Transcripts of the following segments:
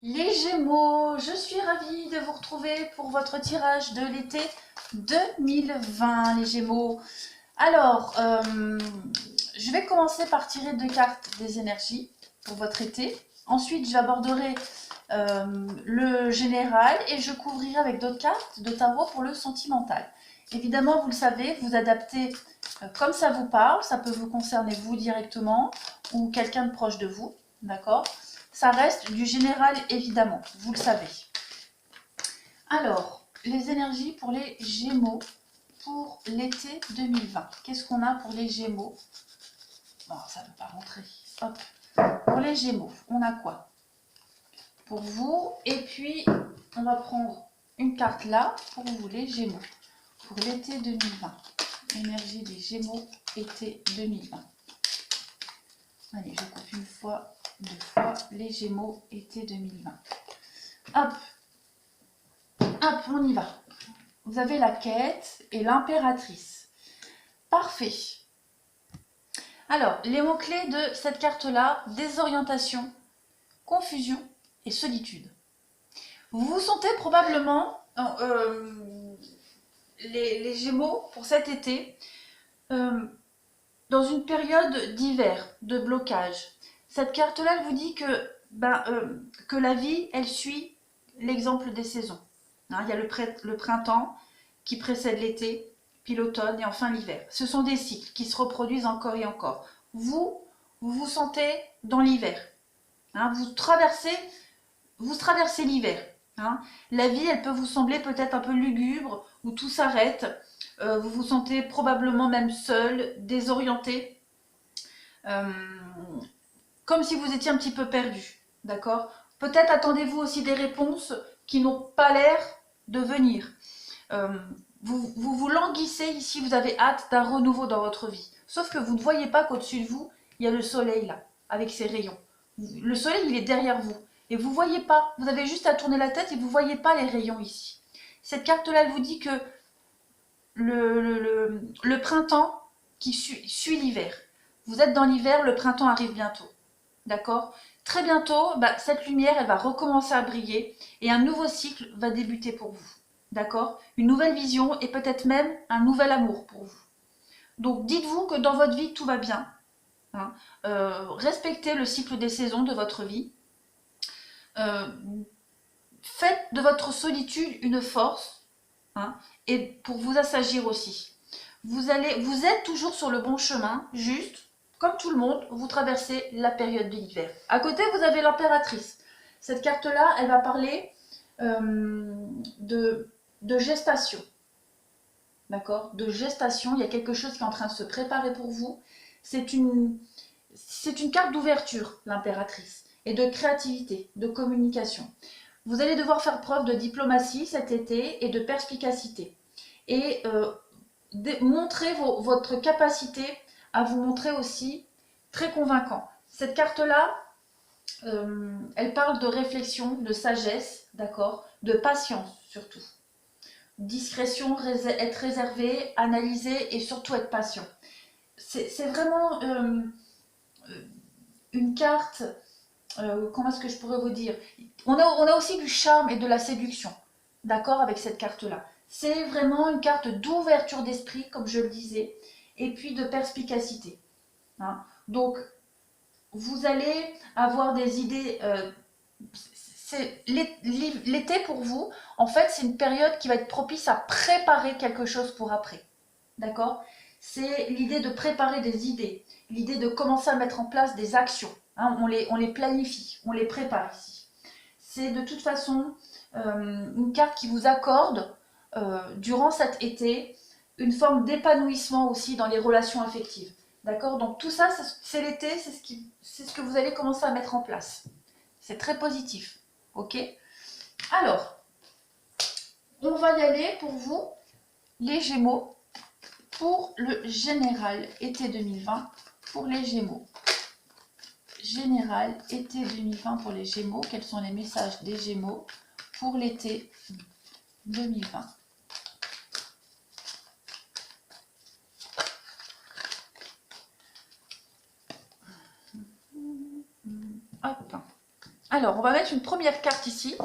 Les Gémeaux, je suis ravie de vous retrouver pour votre tirage de l'été 2020, les Gémeaux. Alors, je vais commencer par tirer deux cartes des énergies pour votre été. Ensuite, j'aborderai le général et je couvrirai avec d'autres cartes de tarot pour le sentimental. Évidemment, vous le savez, vous adaptez comme ça vous parle. Ça peut vous concerner vous directement ou quelqu'un de proche de vous, d'accord? Ça reste du général, évidemment, vous le savez. Alors, les énergies pour les Gémeaux pour l'été 2020. Qu'est-ce qu'on a pour les Gémeaux? Bon, ça ne veut pas rentrer. Hop. Pour les Gémeaux, on a quoi pour vous? Et puis, on va prendre une carte là pour vous, les Gémeaux, pour l'été 2020. Énergie des Gémeaux, été 2020. Allez, je coupe une fois, deux fois, les Gémeaux, été 2020. Hop, hop, on y va. Vous avez la quête et l'impératrice. Parfait. Alors, les mots-clés de cette carte-là, désorientation, confusion et solitude. Vous vous sentez probablement, les Gémeaux, pour cet été, dans une période d'hiver, de blocage. Cette carte-là, elle vous dit que la vie, elle suit l'exemple des saisons. Hein, il y a le printemps qui précède l'été, puis l'automne et enfin l'hiver. Ce sont des cycles qui se reproduisent encore et encore. Vous vous sentez dans l'hiver. Hein, vous traversez l'hiver. Hein. La vie, elle peut vous sembler peut-être un peu lugubre, où tout s'arrête. Vous vous sentez probablement même seul, désorienté, euh, comme si vous étiez un petit peu perdu. D'accord? Peut-être attendez-vous aussi des réponses qui n'ont pas l'air de venir. Vous languissez ici, vous avez hâte d'un renouveau dans votre vie. Sauf que vous ne voyez pas qu'au-dessus de vous, il y a le soleil là, avec ses rayons. Le soleil, il est derrière vous. Et vous ne voyez pas, vous avez juste à tourner la tête et vous ne voyez pas les rayons ici. Cette carte-là, elle vous dit que le printemps qui suit l'hiver. Vous êtes dans l'hiver, le printemps arrive bientôt. D'accord? Très bientôt, cette lumière, elle va recommencer à briller et un nouveau cycle va débuter pour vous. D'accord? Une nouvelle vision et peut-être même un nouvel amour pour vous. Donc dites-vous que dans votre vie, tout va bien. Hein. Respectez le cycle des saisons de votre vie. Euh, Faites de votre solitude une force, hein, et pour vous assagir aussi. Vous êtes toujours sur le bon chemin, juste, comme tout le monde, vous traversez la période de l'hiver. À côté, vous avez l'impératrice. Cette carte-là, elle va parler de gestation. D'accord? De gestation, il y a quelque chose qui est en train de se préparer pour vous. C'est une carte d'ouverture, l'impératrice, et de créativité, de communication. Vous allez devoir faire preuve de diplomatie cet été et de perspicacité. Et montrer votre capacité à vous montrer aussi très convaincant. Cette carte-là, elle parle de réflexion, de sagesse, d'accord, de patience surtout. Discrétion, être réservé, analyser et surtout être patient. C'est vraiment une carte, comment est-ce que je pourrais vous dire, on a aussi du charme et de la séduction, d'accord, avec cette carte-là. C'est vraiment une carte d'ouverture d'esprit, comme je le disais, et puis de perspicacité. Hein. Donc, vous allez avoir des idées. L'été pour vous, en fait, c'est une période qui va être propice à préparer quelque chose pour après. D'accord? C'est l'idée de préparer des idées, l'idée de commencer à mettre en place des actions. Hein, on les planifie, on les prépare ici. C'est de toute façon une carte qui vous accorde, durant cet été, une forme d'épanouissement aussi dans les relations affectives. D'accord? Donc tout ça, c'est l'été, c'est ce que vous allez commencer à mettre en place. C'est très positif. Ok? Alors, on va y aller pour vous, les Gémeaux, pour le général été 2020 pour les Gémeaux. Général été 2020 pour les Gémeaux. Quels sont les messages des Gémeaux pour l'été 2020? Hop. Alors, on va mettre une première carte ici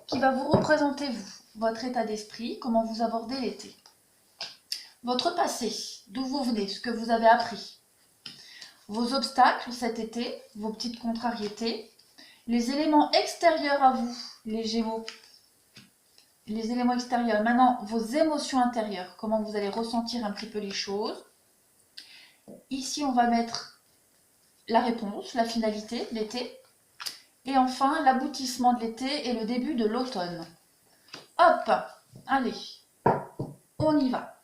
qui va vous représenter, vous, votre état d'esprit, comment vous abordez l'été. Votre passé, d'où vous venez, ce que vous avez appris. Vos obstacles cet été, vos petites contrariétés. Les éléments extérieurs à vous, les Gémeaux. Les éléments extérieurs. Maintenant, vos émotions intérieures, comment vous allez ressentir un petit peu les choses. Ici, on va mettre la réponse, la finalité, l'été. Et enfin, l'aboutissement de l'été et le début de l'automne. Hop, allez, on y va.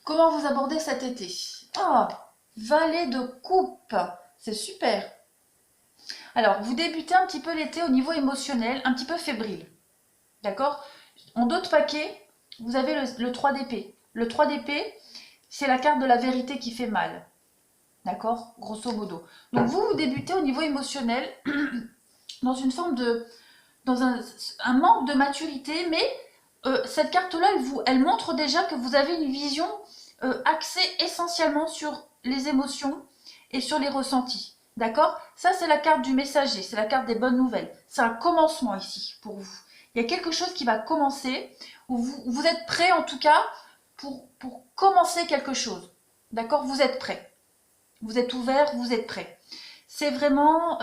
Comment vous abordez cet été? Ah, valet de coupe, c'est super. Alors, vous débutez un petit peu l'été au niveau émotionnel, un petit peu fébrile. D'accord? En d'autres paquets, vous avez le 3 d'épée. Le 3 d'épée, c'est la carte de la vérité qui fait mal. D'accord? Grosso modo. Donc vous débutez au niveau émotionnel dans une forme de... dans un manque de maturité, mais cette carte-là, elle montre déjà que vous avez une vision axée essentiellement sur les émotions et sur les ressentis. D'accord? Ça, c'est la carte du messager, c'est la carte des bonnes nouvelles. C'est un commencement ici pour vous. Il y a quelque chose qui va commencer, où vous êtes prêt en tout cas pour commencer quelque chose. D'accord? Vous êtes prêt. Vous êtes ouvert, vous êtes prêt. C'est vraiment,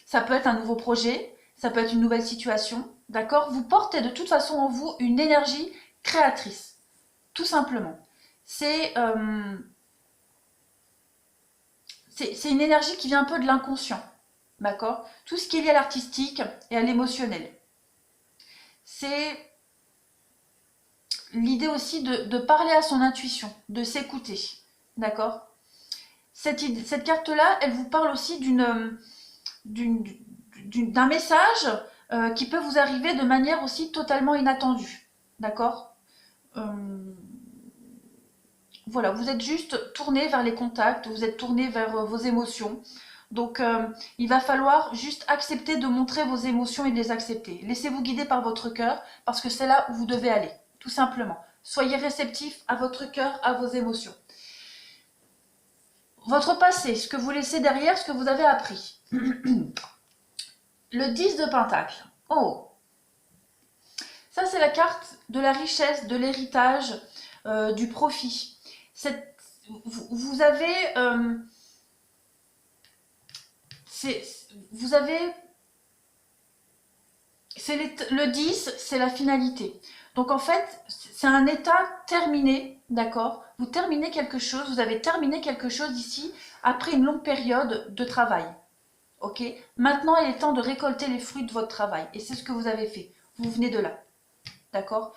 ça peut être un nouveau projet, ça peut être une nouvelle situation, d'accord? Vous portez de toute façon en vous une énergie créatrice, tout simplement. C'est une énergie qui vient un peu de l'inconscient, d'accord? Tout ce qui est lié à l'artistique et à l'émotionnel. C'est l'idée aussi de parler à son intuition, de s'écouter, d'accord? Cette carte-là, elle vous parle aussi d'un message qui peut vous arriver de manière aussi totalement inattendue. D'accord? Voilà, vous êtes juste tourné vers les contacts, vous êtes tourné vers vos émotions. Donc, il va falloir juste accepter de montrer vos émotions et de les accepter. Laissez-vous guider par votre cœur parce que c'est là où vous devez aller, tout simplement. Soyez réceptif à votre cœur, à vos émotions. Votre passé, ce que vous laissez derrière, ce que vous avez appris. Le 10 de Pentacle. Oh! Ça, c'est la carte de la richesse, de l'héritage, du profit. Vous avez... le 10, c'est la finalité. Donc en fait, c'est un état terminé, d'accord? Vous terminez quelque chose, vous avez terminé quelque chose ici après une longue période de travail. Ok? Maintenant, il est temps de récolter les fruits de votre travail. Et c'est ce que vous avez fait. Vous venez de là. D'accord?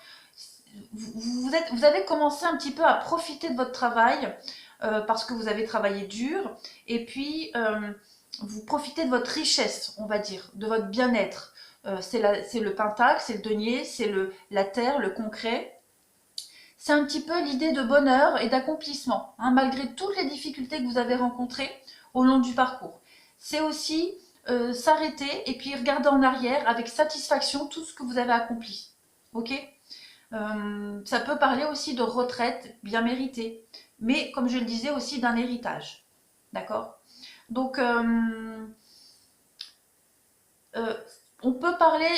Vous avez commencé un petit peu à profiter de votre travail parce que vous avez travaillé dur. Et puis, vous profitez de votre richesse, on va dire, de votre bien-être. C'est le pentacle, c'est le denier, c'est la terre, le concret. C'est un petit peu l'idée de bonheur et d'accomplissement, hein, malgré toutes les difficultés que vous avez rencontrées au long du parcours. C'est aussi s'arrêter et puis regarder en arrière avec satisfaction tout ce que vous avez accompli. Ok? Ça peut parler aussi de retraite bien méritée, mais comme je le disais aussi d'un héritage. D'accord? Donc, on peut parler,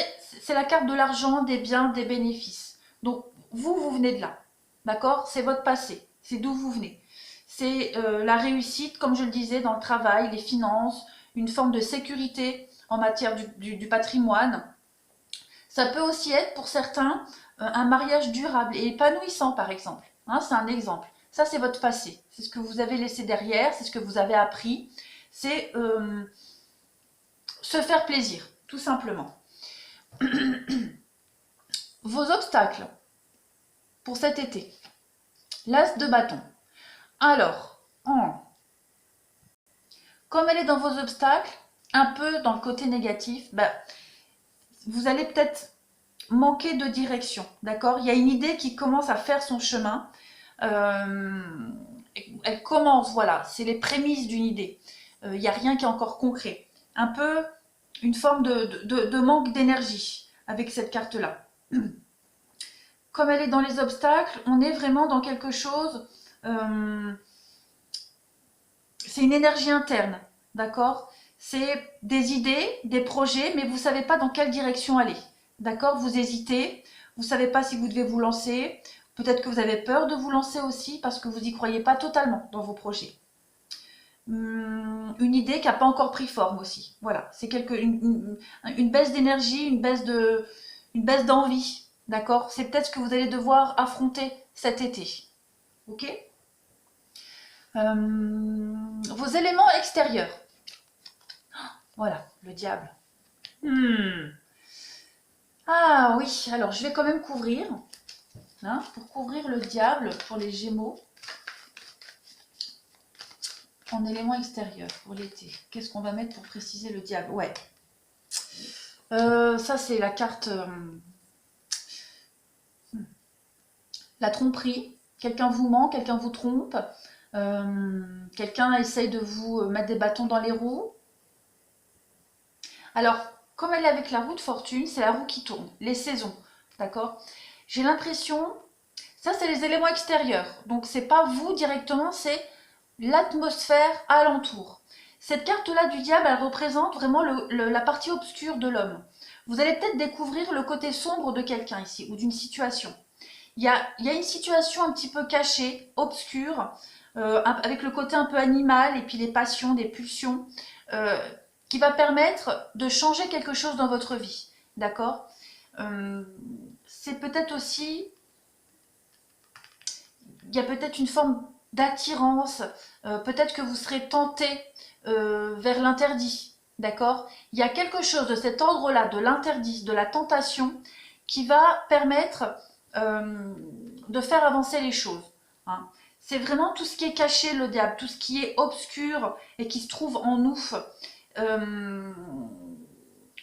c'est la carte de l'argent, des biens, des bénéfices. Donc, vous venez de là. D'accord? C'est votre passé. C'est d'où vous venez. C'est la réussite, comme je le disais, dans le travail, les finances, une forme de sécurité en matière du patrimoine. Ça peut aussi être, pour certains, un mariage durable et épanouissant, par exemple. Hein, c'est un exemple. Ça, c'est votre passé. C'est ce que vous avez laissé derrière, c'est ce que vous avez appris. C'est se faire plaisir, tout simplement. Vos obstacles pour cet été. L'as de bâton. Alors, comme elle est dans vos obstacles, un peu dans le côté négatif, vous allez peut-être manquer de direction, d'accord? Il y a une idée qui commence à faire son chemin. Elle commence, voilà, c'est les prémices d'une idée. Il n'y a rien qui est encore concret. Un peu une forme de manque d'énergie avec cette carte-là. Comme elle est dans les obstacles, on est vraiment dans quelque chose... c'est une énergie interne, d'accord? c'est des idées, des projets, mais vous ne savez pas dans quelle direction aller. D'accord? Vous hésitez, vous ne savez pas si vous devez vous lancer. Peut-être que vous avez peur de vous lancer aussi parce que vous n'y croyez pas totalement dans vos projets. Une idée qui n'a pas encore pris forme aussi. Voilà, c'est une baisse d'énergie, une baisse d'envie. D'accord? C'est peut-être ce que vous allez devoir affronter cet été. Ok? Vos éléments extérieurs. Voilà, le diable. Ah oui, alors je vais quand même couvrir. Hein, pour couvrir le diable, pour les Gémeaux, en éléments extérieurs pour l'été. Qu'est-ce qu'on va mettre pour préciser le diable? Ouais. Ça, c'est la carte... la tromperie. Quelqu'un vous ment, quelqu'un vous trompe. Quelqu'un essaye de vous mettre des bâtons dans les roues. Alors, comme elle est avec la roue de fortune, c'est la roue qui tourne, les saisons, d'accord? J'ai l'impression, ça c'est les éléments extérieurs, donc c'est pas vous directement, c'est l'atmosphère alentour. Cette carte-là du diable, elle représente vraiment la partie obscure de l'homme. Vous allez peut-être découvrir le côté sombre de quelqu'un ici, ou d'une situation. Il y a une situation un petit peu cachée, obscure, avec le côté un peu animal, et puis les passions, des pulsions, euh, qui va permettre de changer quelque chose dans votre vie. D'accord? C'est peut-être aussi, il y a peut-être une forme d'attirance, peut-être que vous serez tenté vers l'interdit. D'accord? Il y a quelque chose de cet ordre-là, de l'interdit, de la tentation, qui va permettre de faire avancer les choses. Hein. C'est vraiment tout ce qui est caché, le diable, tout ce qui est obscur et qui se trouve en nous.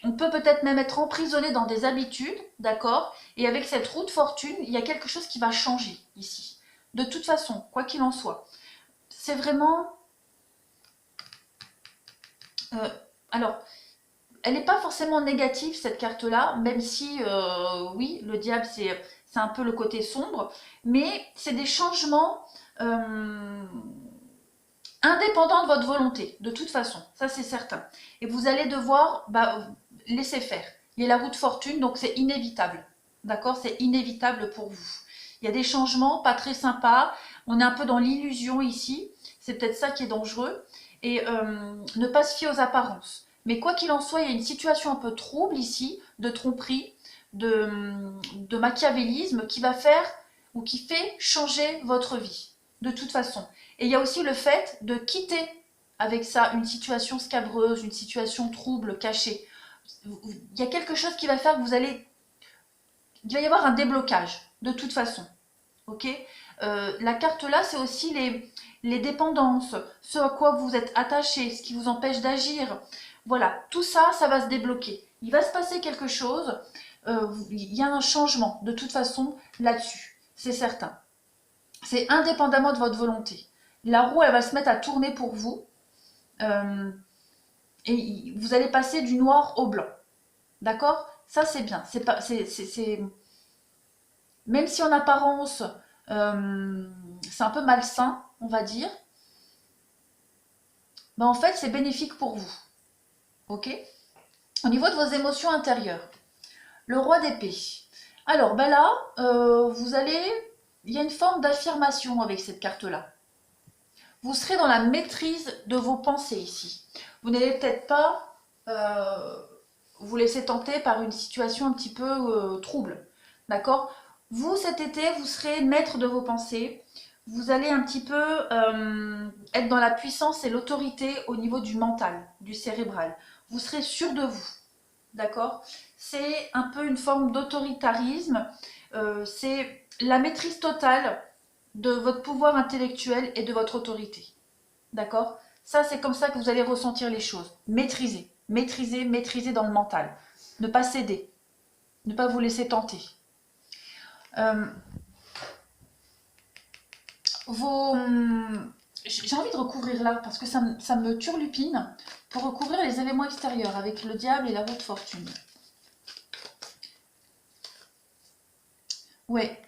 On peut peut-être même être emprisonné dans des habitudes, d'accord? Et avec cette roue de fortune, il y a quelque chose qui va changer ici. De toute façon, quoi qu'il en soit. C'est vraiment... alors, elle n'est pas forcément négative, cette carte-là, même si, oui, le diable, c'est un peu le côté sombre, mais c'est des changements indépendants de votre volonté, de toute façon, ça c'est certain. Et vous allez devoir laisser faire. Il y a la roue de fortune, donc c'est inévitable. D'accord? C'est inévitable pour vous. Il y a des changements pas très sympas, on est un peu dans l'illusion ici, c'est peut-être ça qui est dangereux, et ne pas se fier aux apparences. Mais quoi qu'il en soit, il y a une situation un peu trouble ici, de tromperie, de machiavélisme qui va faire ou qui fait changer votre vie, de toute façon. Et il y a aussi le fait de quitter avec ça une situation scabreuse, une situation trouble, cachée. Il y a quelque chose qui va faire que il va y avoir un déblocage, de toute façon. Ok? La carte là, c'est aussi les dépendances, ce à quoi vous êtes attaché, ce qui vous empêche d'agir. Voilà, tout ça, ça va se débloquer. Il va se passer quelque chose, il y a un changement, de toute façon, là-dessus, c'est certain. C'est indépendamment de votre volonté. La roue, elle va se mettre à tourner pour vous, et vous allez passer du noir au blanc. D'accord? Ça, c'est bien. Même si en apparence, c'est un peu malsain, on va dire, ben en fait, c'est bénéfique pour vous. Ok? Au niveau de vos émotions intérieures, le roi d'épée. Alors, ben là, il y a une forme d'affirmation avec cette carte-là. Vous serez dans la maîtrise de vos pensées ici. Vous n'allez peut-être pas vous laisser tenter par une situation un petit peu trouble. D'accord? Vous, cet été, vous serez maître de vos pensées. Vous allez un petit peu être dans la puissance et l'autorité au niveau du mental, du cérébral. Vous serez sûr de vous. D'accord? C'est un peu une forme d'autoritarisme. C'est la maîtrise totale de votre pouvoir intellectuel et de votre autorité. D'accord? Ça, c'est comme ça que vous allez ressentir les choses. Maîtriser, maîtriser, maîtriser dans le mental. Ne pas céder, ne pas vous laisser tenter. J'ai envie de recouvrir là, parce que ça me turlupine, pour recouvrir les éléments extérieurs avec le diable et la roue de fortune. Ouais.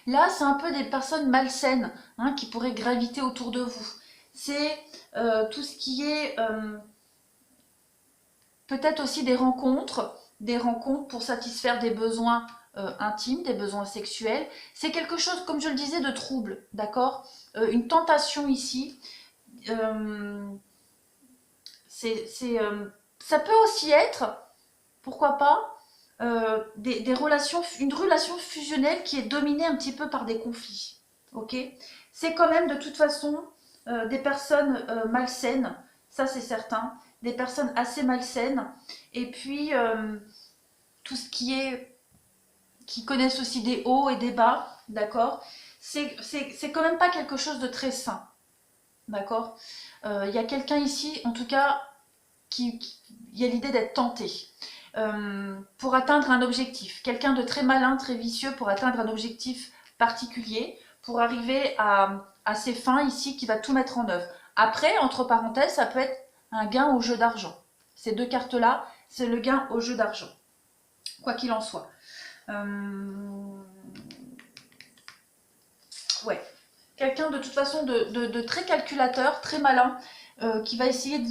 Là, c'est un peu des personnes malsaines, hein, qui pourraient graviter autour de vous. C'est tout ce qui est peut-être aussi des rencontres pour satisfaire des besoins intimes, des besoins sexuels. C'est quelque chose, comme je le disais, de trouble, d'accord? Une tentation ici. Euh, Ça peut aussi être, pourquoi pas, des relations, une relation fusionnelle qui est dominée un petit peu par des conflits. Ok? C'est quand même de toute façon des personnes malsaines, ça c'est certain, des personnes assez malsaines, et puis tout ce qui connaissent aussi des hauts et des bas, d'accord? C'est quand même pas quelque chose de très sain, d'accord? Il y a quelqu'un ici, en tout cas, il y a l'idée d'être tenté pour atteindre un objectif. Quelqu'un de très malin, très vicieux pour atteindre un objectif particulier, pour arriver à ses fins ici, qui va tout mettre en œuvre. Après, entre parenthèses, ça peut être un gain au jeu d'argent. Ces deux cartes-là, c'est le gain au jeu d'argent, quoi qu'il en soit. Ouais. Quelqu'un de toute façon de très calculateur, très malin, qui va essayer de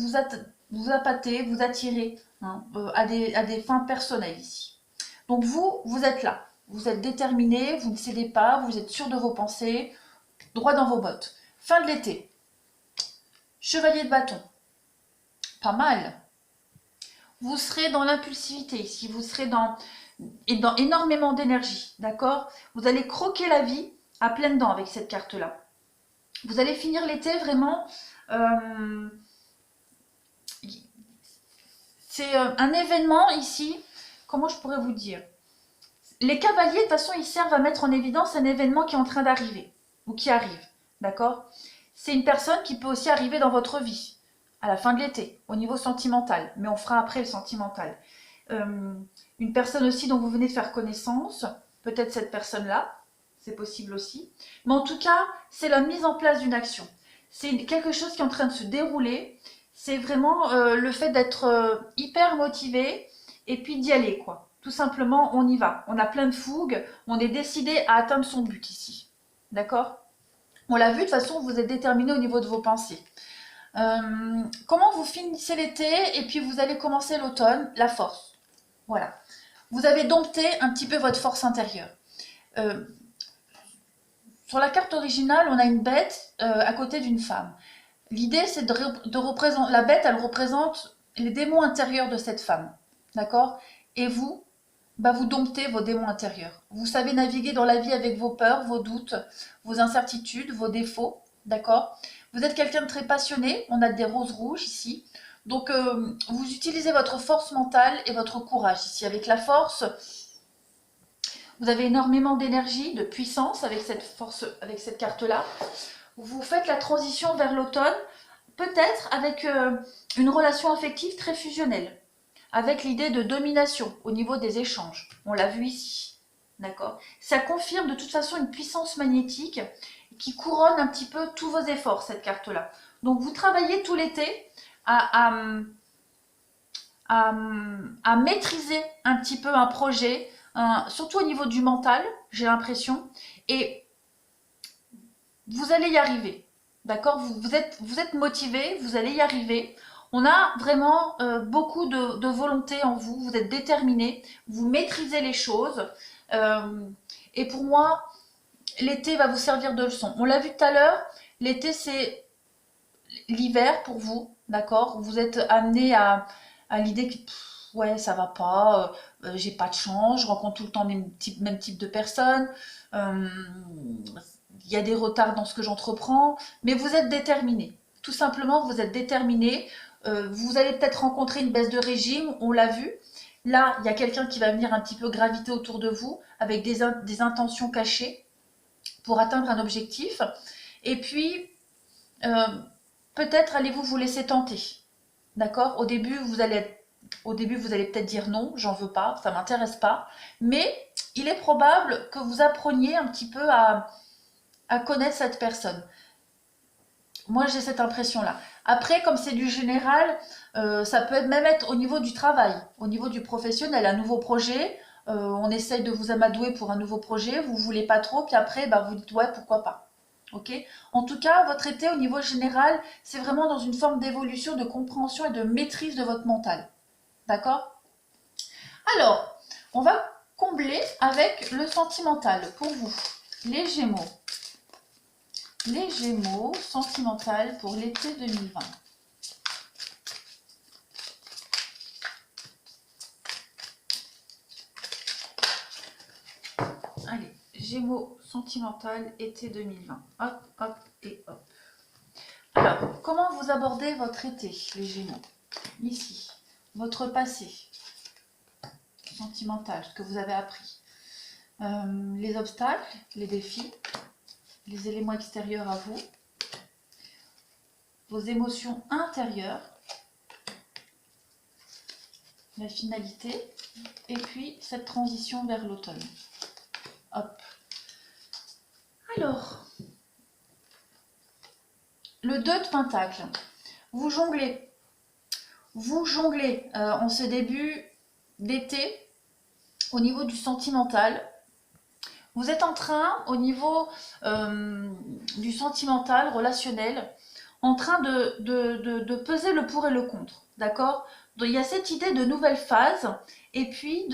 vous appâter, vous attirer, hein, à des fins personnelles ici. Donc vous êtes là. Vous êtes déterminé, vous ne cédez pas, vous êtes sûr de vos pensées, droit dans vos bottes. Fin de l'été. Chevalier de bâton. Pas mal. Vous serez dans l'impulsivité ici, vous serez dans énormément d'énergie, d'accord? Vous allez croquer la vie à pleines dents avec cette carte-là. Vous allez finir l'été vraiment... c'est un événement ici, comment je pourrais vous dire? Les cavaliers, de toute façon, ils servent à mettre en évidence un événement qui est en train d'arriver, ou qui arrive, d'accord? C'est une personne qui peut aussi arriver dans votre vie, à la fin de l'été, au niveau sentimental, mais on fera après le sentimental. Une personne aussi dont vous venez de faire connaissance, peut-être cette personne-là, c'est possible aussi. Mais en tout cas, c'est la mise en place d'une action. C'est quelque chose qui est en train de se dérouler. C'est vraiment le fait d'être hyper motivé et puis d'y aller, quoi. Tout simplement, on y va. On a plein de fougue, on est décidé à atteindre son but ici. D'accord? On l'a vu, de toute façon, vous êtes déterminé au niveau de vos pensées. Comment vous finissez l'été et puis vous allez commencer l'automne? La force. Voilà. Vous avez dompté un petit peu votre force intérieure. Sur la carte originale, on a une bête à côté d'une femme. L'idée, c'est de représenter... La bête, elle représente les démons intérieurs de cette femme. D'accord? Et vous, bah, vous domptez vos démons intérieurs. Vous savez naviguer dans la vie avec vos peurs, vos doutes, vos incertitudes, vos défauts. D'accord? Vous êtes quelqu'un de très passionné. On a des roses rouges ici. Donc, vous utilisez votre force mentale et votre courage ici. Avec la force, vous avez énormément d'énergie, de puissance avec cette force, avec cette carte-là. Vous faites la transition vers l'automne, peut-être avec une relation affective très fusionnelle, avec l'idée de domination au niveau des échanges. On l'a vu ici, d'accord? Ça confirme de toute façon une puissance magnétique qui couronne un petit peu tous vos efforts, cette carte-là. Donc vous travaillez tout l'été à maîtriser un petit peu un projet, surtout au niveau du mental, j'ai l'impression, et vous allez y arriver, d'accord? Vous êtes motivé, vous allez y arriver. On a vraiment beaucoup de volonté en vous, vous êtes déterminé, vous maîtrisez les choses, et pour moi, l'été va vous servir de leçon. On l'a vu tout à l'heure, l'été c'est l'hiver pour vous, d'accord? Vous êtes amené à l'idée que ouais, ça va pas, j'ai pas de chance, je rencontre tout le temps le même type de personnes, il y a des retards dans ce que j'entreprends, mais vous êtes déterminé. Tout simplement, vous êtes déterminé. Vous allez peut-être rencontrer une baisse de régime, on l'a vu. Là, il y a quelqu'un qui va venir un petit peu graviter autour de vous avec des intentions cachées pour atteindre un objectif. Et puis, peut-être allez-vous vous laisser tenter. D'accord? Au début, vous allez peut-être dire non, j'en veux pas, ça m'intéresse pas. Mais il est probable que vous appreniez un petit peu à connaître cette personne. Moi, j'ai cette impression-là. Après, comme c'est du général, ça peut même être au niveau du travail, au niveau du professionnel, un nouveau projet, on essaye de vous amadouer pour un nouveau projet, vous voulez pas trop, puis après, bah, vous dites ouais, pourquoi pas. Ok. En tout cas, votre été au niveau général, c'est vraiment dans une forme d'évolution, de compréhension et de maîtrise de votre mental. D'accord? Alors, on va combler avec le sentimental pour vous, les Gémeaux. Les Gémeaux, sentimental pour l'été 2020. Allez, Gémeaux, sentimental, été 2020. Hop, hop et hop. Alors, comment vous abordez votre été, les Gémeaux? Ici, votre passé sentimental, ce que vous avez appris. Les obstacles, les défis, les éléments extérieurs à vous, vos émotions intérieures, la finalité, et puis cette transition vers l'automne. Hop. Alors, le 2 de Pentacle, vous jonglez. Vous jonglez en ce début d'été au niveau du sentimental. Vous êtes en train, au niveau du sentimental, relationnel, en train de peser le pour et le contre, d'accord? Il y a cette idée de nouvelle phase et puis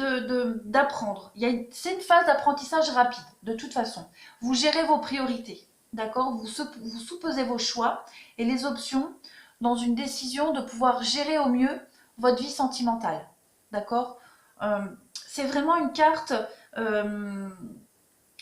d'apprendre. C'est une phase d'apprentissage rapide, de toute façon. Vous gérez vos priorités, d'accord? Vous sous-pesez vos choix et les options dans une décision de pouvoir gérer au mieux votre vie sentimentale, d'accord? C'est vraiment une carte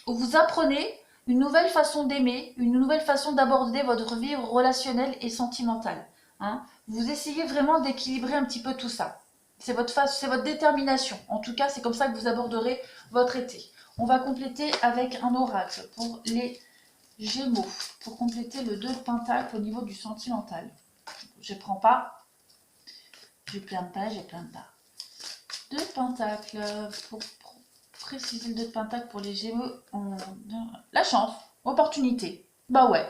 où vous apprenez une nouvelle façon d'aimer, une nouvelle façon d'aborder votre vie relationnelle et sentimentale. Hein. Vous essayez vraiment d'équilibrer un petit peu tout ça. C'est votre détermination. En tout cas, c'est comme ça que vous aborderez votre été. On va compléter avec un oracle pour les Gémeaux, pour compléter le 2 de Pentacle au niveau du sentimental. Je ne prends pas, je plains pas, je plains pas. 2 de Pentacle pour préciser le 2 de Pentacle pour les Gémeaux. La chance, opportunité. Bah ouais.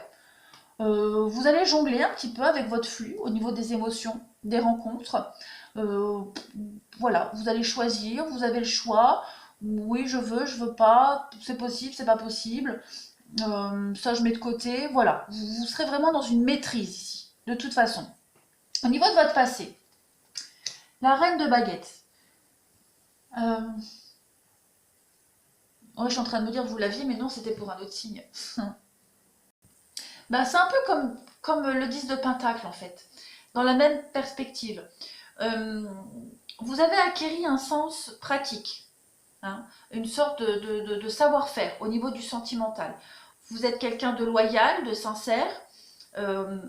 Vous allez jongler un petit peu avec votre flux au niveau des émotions, des rencontres. Voilà, vous allez choisir, vous avez le choix. Oui, je veux pas, c'est possible, c'est pas possible. Ça, je mets de côté. Voilà, vous serez vraiment dans une maîtrise ici, de toute façon. Au niveau de votre passé, la reine de baguettes. Ouais, je suis en train de me dire, vous l'aviez, mais non, c'était pour un autre signe. Bah, c'est un peu comme le 10 de Pentacle, en fait, dans la même perspective. Vous avez acquis un sens pratique, hein, une sorte de savoir-faire au niveau du sentimental. Vous êtes quelqu'un de loyal, de sincère,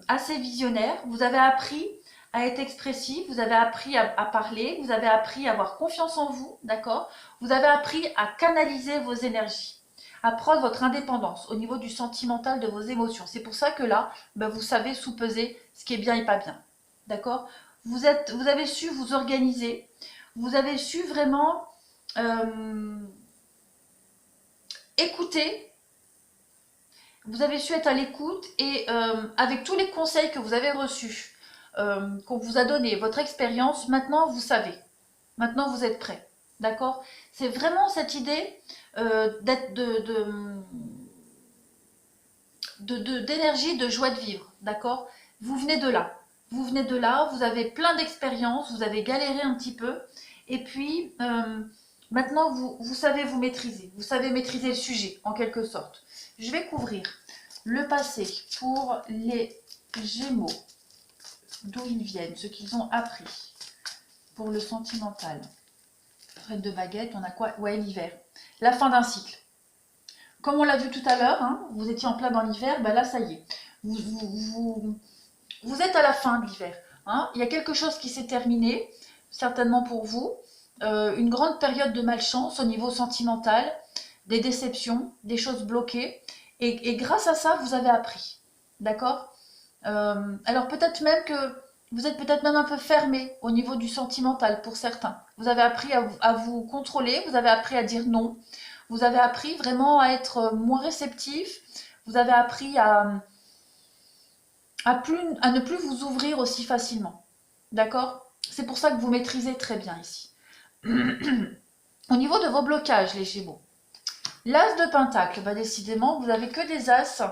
assez visionnaire. Vous avez appris à être expressif, vous avez appris à parler, vous avez appris à avoir confiance en vous, d'accord? Vous avez appris à canaliser vos énergies, à prendre votre indépendance au niveau du sentimental de vos émotions. C'est pour ça que là, ben, vous savez sous-peser ce qui est bien et pas bien, d'accord? Vous avez su vous organiser, vous avez su vraiment écouter. Vous avez su être à l'écoute et avec tous les conseils que vous avez reçus, qu'on vous a donnés, votre expérience, maintenant vous savez. Maintenant vous êtes prêt. D'accord? C'est vraiment cette idée d'être d'énergie, de joie de vivre. D'accord? Vous venez de là. Vous venez de là, vous avez plein d'expériences, vous avez galéré un petit peu. Et puis, maintenant, vous savez vous maîtriser. Vous savez maîtriser le sujet, en quelque sorte. Je vais couvrir le passé pour les Gémeaux, d'où ils viennent, ce qu'ils ont appris. Pour le sentimental, reine de baguette, on a quoi? Ouais, l'hiver. La fin d'un cycle. Comme on l'a vu tout à l'heure, hein, vous étiez en plein dans l'hiver, ben là, ça y est. Vous êtes à la fin de l'hiver. Hein. Il y a quelque chose qui s'est terminé, certainement pour vous. Une grande période de malchance au niveau sentimental, des déceptions, des choses bloquées. Et grâce à ça, vous avez appris. D'accord? Alors peut-être même que vous êtes peut-être même un peu fermé au niveau du sentimental pour certains. Vous avez appris à vous contrôler, vous avez appris à dire non, vous avez appris vraiment à être moins réceptif, vous avez appris à ne plus vous ouvrir aussi facilement. D'accord? C'est pour ça que vous maîtrisez très bien ici. Au niveau de vos blocages, les Gémeaux, l'As de Pentacle, bah décidément, vous n'avez que des As.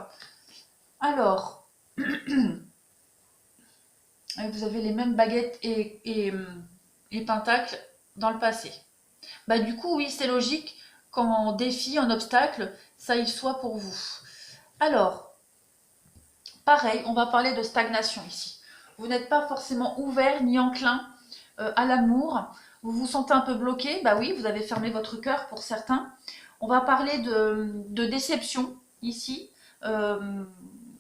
Alors, vous avez les mêmes baguettes et pentacles dans le passé. Bah du coup, oui, c'est logique qu'en défi, en obstacle, ça y soit pour vous. Alors, pareil, on va parler de stagnation ici. Vous n'êtes pas forcément ouvert ni enclin à l'amour. Vous vous sentez un peu bloqué. Bah oui, vous avez fermé votre cœur pour certains. On va parler de déception ici. Une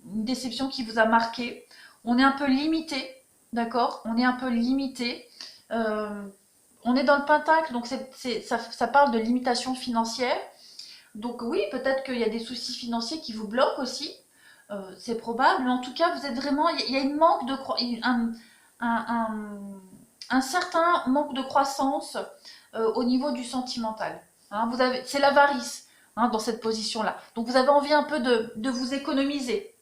déception qui vous a marqué. On est un peu limité, d'accord? On est un peu limité. On est dans le pentacle, donc ça parle de limitation financière. Donc oui, peut-être qu'il y a des soucis financiers qui vous bloquent aussi. C'est probable, mais en tout cas, vous êtes vraiment, il y a une manque de un certain manque de croissance au niveau du sentimental. Hein, c'est l'avarice hein, dans cette position-là. Donc vous avez envie un peu de vous économiser.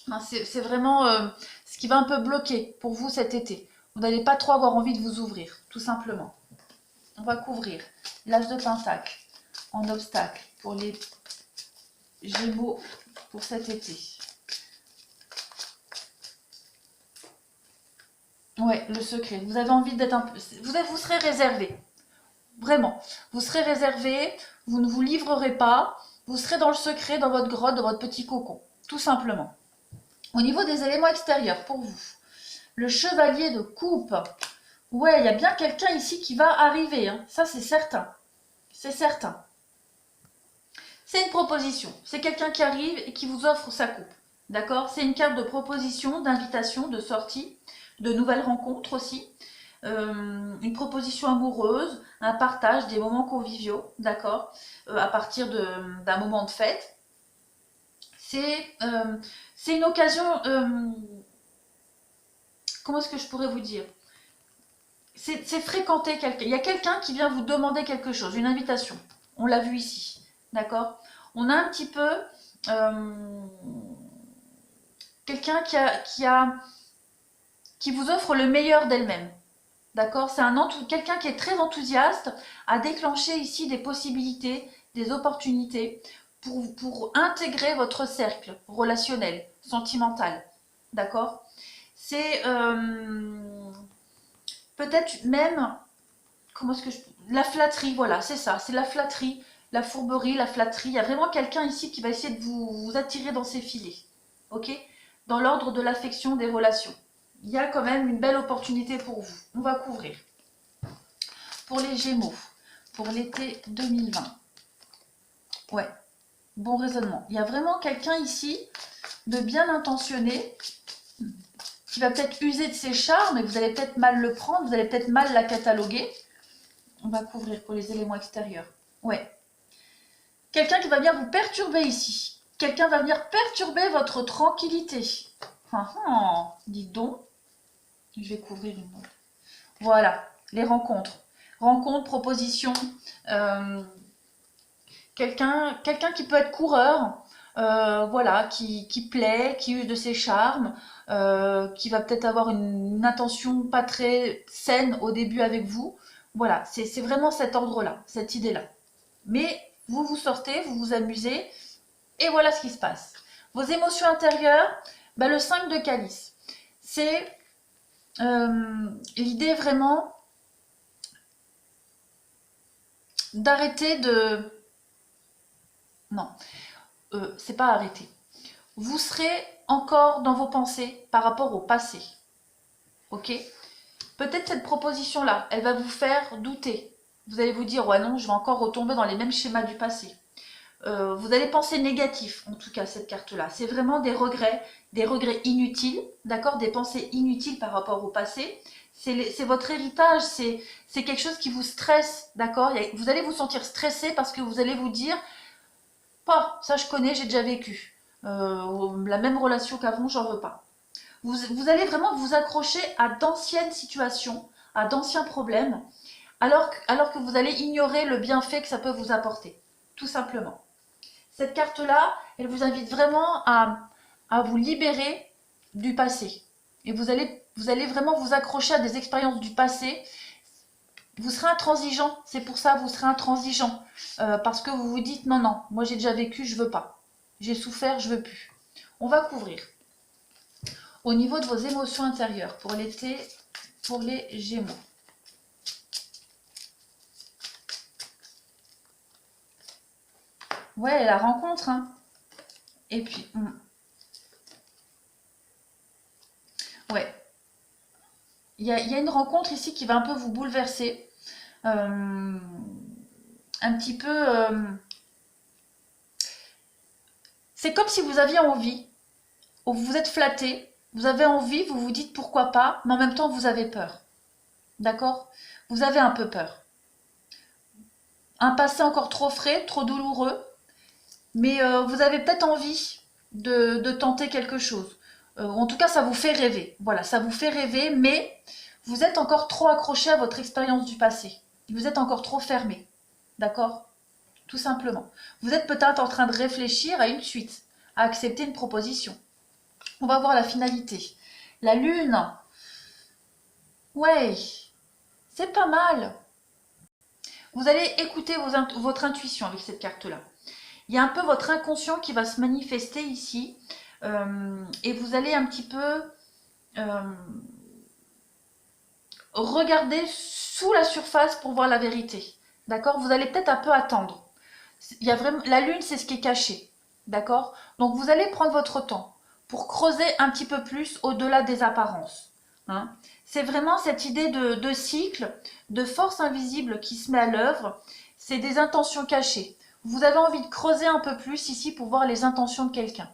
Hein, c'est vraiment ce qui va un peu bloquer pour vous cet été. Vous n'allez pas trop avoir envie de vous ouvrir, tout simplement. On va couvrir l'As de Pentacle en obstacle pour les Gémeaux pour cet été. Ouais, le secret. Vous avez envie d'être un peu... Vous serez réservé. Vraiment. Vous serez réservé, vous ne vous livrerez pas, vous serez dans le secret, dans votre grotte, dans votre petit cocon. Tout simplement. Au niveau des éléments extérieurs, pour vous, le chevalier de coupe. Ouais, il y a bien quelqu'un ici qui va arriver. Hein. Ça, c'est certain. C'est certain. C'est une proposition. C'est quelqu'un qui arrive et qui vous offre sa coupe. D'accord? C'est une carte de proposition, d'invitation, de sortie, de nouvelles rencontres aussi. Une proposition amoureuse, un partage, des moments conviviaux, d'accord? À partir d'un moment de fête. C'est une occasion... comment est-ce que je pourrais vous dire? C'est fréquenter quelqu'un. Il y a quelqu'un qui vient vous demander quelque chose, une invitation. On l'a vu ici, d'accord? On a un petit peu quelqu'un qui vous offre le meilleur d'elle-même. D'accord? C'est quelqu'un qui est très enthousiaste à déclencher ici des possibilités, des opportunités pour intégrer votre cercle relationnel, sentimental. D'accord? C'est peut-être même, comment est-ce que la flatterie, voilà, c'est ça, c'est la flatterie, la fourberie, la flatterie. Il y a vraiment quelqu'un ici qui va essayer de vous attirer dans ses filets. Ok? Dans l'ordre de l'affection, des relations. Il y a quand même une belle opportunité pour vous. On va couvrir. Pour les Gémeaux, pour l'été 2020. Ouais, bon raisonnement. Il y a vraiment quelqu'un ici de bien intentionné qui va peut-être user de ses charmes et vous allez peut-être mal le prendre, vous allez peut-être mal la cataloguer. On va couvrir pour les éléments extérieurs. Ouais. Quelqu'un qui va venir vous perturber ici. Quelqu'un va venir perturber votre tranquillité. Dites donc. Je vais couvrir une autre. Voilà, les rencontres. Rencontres, propositions. Quelqu'un qui peut être coureur. Voilà, qui plaît, qui use de ses charmes. Qui va peut-être avoir une intention pas très saine au début avec vous. Voilà, c'est vraiment cet ordre-là, cette idée-là. Mais vous vous sortez, vous vous amusez, et voilà ce qui se passe. Vos émotions intérieures, bah, le 5 de calice. C'est l'idée vraiment d'arrêter de... Non, c'est pas arrêter. Vous serez encore dans vos pensées par rapport au passé. Ok? Peut-être cette proposition-là, elle va vous faire douter. Vous allez vous dire, ouais non, je vais encore retomber dans les mêmes schémas du passé. Vous allez penser négatif, en tout cas, cette carte-là. C'est vraiment des regrets inutiles, d'accord? Des pensées inutiles par rapport au passé. C'est votre héritage, c'est quelque chose qui vous stresse, d'accord? Vous allez vous sentir stressé parce que vous allez vous dire, pas, ça je connais, j'ai déjà vécu. La même relation qu'avant, j'en veux pas. Vous allez vraiment vous accrocher à d'anciennes situations, à d'anciens problèmes, alors que vous allez ignorer le bienfait que ça peut vous apporter, tout simplement. Cette carte-là, elle vous invite vraiment à vous libérer du passé. Et vous allez vraiment vous accrocher à des expériences du passé. vous serez intransigeant. C'est pour ça, vous serez intransigeant. Parce que vous vous dites, non, non, moi j'ai déjà vécu, je veux pas. J'ai souffert, je veux plus. On va couvrir. Au niveau de vos émotions intérieures, pour l'été, pour les Gémeaux. Ouais, la rencontre, hein. Et puis, ouais. Il y a une rencontre ici qui va un peu vous bouleverser. Un petit peu... c'est comme si vous aviez envie, ou vous êtes flatté, vous avez envie, vous vous dites pourquoi pas, mais en même temps vous avez peur. D'accord? Vous avez un peu peur. Un passé encore trop frais, trop douloureux, mais vous avez peut-être envie de tenter quelque chose. En tout cas, ça vous fait rêver. Voilà, ça vous fait rêver, mais vous êtes encore trop accroché à votre expérience du passé. Vous êtes encore trop fermé. D'accord? Tout simplement. Vous êtes peut-être en train de réfléchir à une suite, à accepter une proposition. On va voir la finalité. La lune. Ouais, c'est pas mal. Vous allez écouter votre intuition avec cette carte-là. Il y a un peu votre inconscient qui va se manifester ici. Et vous allez un petit peu regarder sous la surface pour voir la vérité. D'accord? Vous allez peut-être un peu attendre. Il y a vraiment, la lune, c'est ce qui est caché. D'accord? Donc vous allez prendre votre temps pour creuser un petit peu plus au-delà des apparences. Hein? C'est vraiment cette idée de cycle, de force invisible qui se met à l'œuvre. C'est des intentions cachées. Vous avez envie de creuser un peu plus ici pour voir les intentions de quelqu'un.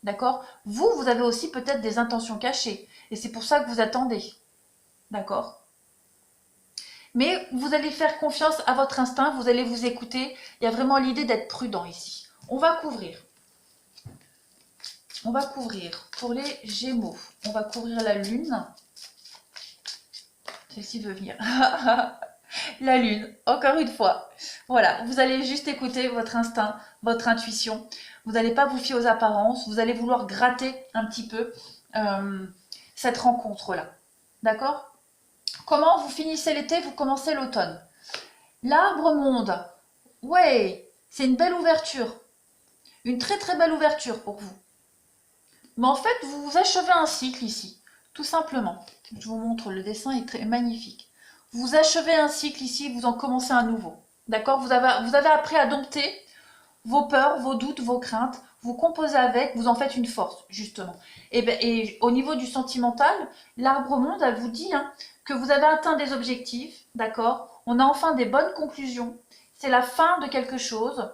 D'accord? Vous avez aussi peut-être des intentions cachées. Et c'est pour ça que vous attendez. D'accord? Mais vous allez faire confiance à votre instinct, vous allez vous écouter. Il y a vraiment l'idée d'être prudent ici. On va couvrir. On va couvrir pour les Gémeaux. On va couvrir la Lune. Celle-ci veut venir. La Lune, encore une fois. Voilà, vous allez juste écouter votre instinct, votre intuition. Vous n'allez pas vous fier aux apparences. Vous allez vouloir gratter un petit peu cette rencontre-là. D'accord? Comment vous finissez l'été, vous commencez l'automne? L'arbre monde. Ouais, c'est une belle ouverture. Une très très belle ouverture pour vous. Mais en fait, vous achevez un cycle ici, tout simplement. Je vous montre, le dessin est très magnifique. Vous achevez un cycle ici, vous en commencez un nouveau. D'accord? Vous avez appris à dompter vos peurs, vos doutes, vos craintes. Vous composez avec, vous en faites une force, justement. Et au niveau du sentimental, l'arbre monde, elle vous dit que vous avez atteint des objectifs, d'accord? On a enfin des bonnes conclusions. C'est la fin de quelque chose.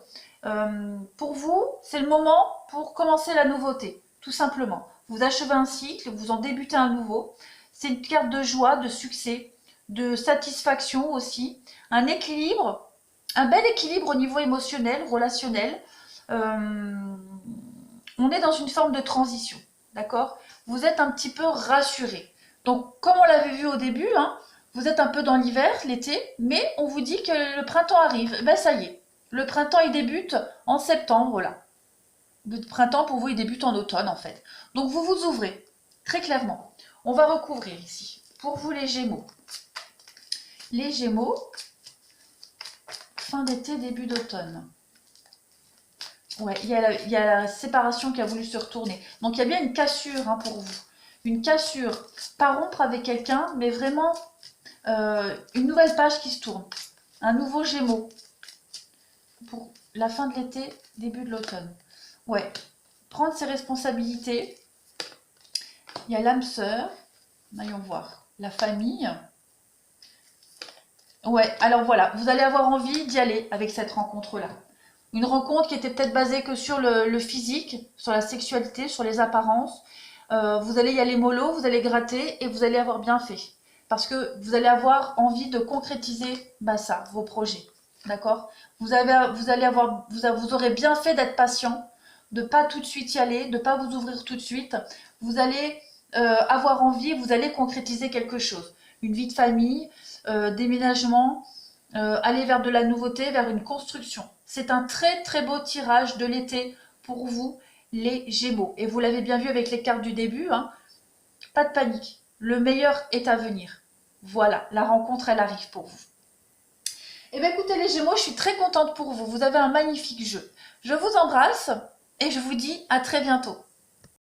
Pour vous, c'est le moment pour commencer la nouveauté, tout simplement. Vous achevez un cycle, vous en débutez un nouveau. C'est une carte de joie, de succès, de satisfaction aussi. Un équilibre, un bel équilibre au niveau émotionnel, relationnel. On est dans une forme de transition, d'accord? Vous êtes un petit peu rassuré. Donc, comme on l'avait vu au début, vous êtes un peu dans l'hiver, l'été, mais on vous dit que le printemps arrive. Ben ça y est, le printemps il débute en septembre là. Le printemps pour vous il débute en automne en fait. Donc vous vous ouvrez, très clairement. On va recouvrir ici. Pour vous les Gémeaux. Les Gémeaux, fin d'été, début d'automne. Ouais, il y a la séparation qui a voulu se retourner. Donc il y a bien une cassure pour vous. Une cassure. Pas rompre avec quelqu'un, mais vraiment une nouvelle page qui se tourne. Un nouveau Gémeaux. Pour la fin de l'été, début de l'automne. Ouais. Prendre ses responsabilités. Il y a l'âme sœur. Voyons voir. La famille. Ouais, alors voilà, vous allez avoir envie d'y aller avec cette rencontre-là. Une rencontre qui était peut-être basée que sur le physique, sur la sexualité, sur les apparences. Vous allez y aller mollo, vous allez gratter et vous allez avoir bien fait. Parce que vous allez avoir envie de concrétiser ça, vos projets. D'accord? Vous aurez bien fait d'être patient, de pas tout de suite y aller, de pas vous ouvrir tout de suite. Vous allez avoir envie, vous allez concrétiser quelque chose. Une vie de famille, déménagement, aller vers de la nouveauté, vers une construction. C'est un très très beau tirage de l'été pour vous, les Gémeaux. Et vous l'avez bien vu avec les cartes du début, pas de panique. Le meilleur est à venir. Voilà, la rencontre, elle arrive pour vous. Eh bien écoutez les Gémeaux, je suis très contente pour vous. Vous avez un magnifique jeu. Je vous embrasse et je vous dis à très bientôt.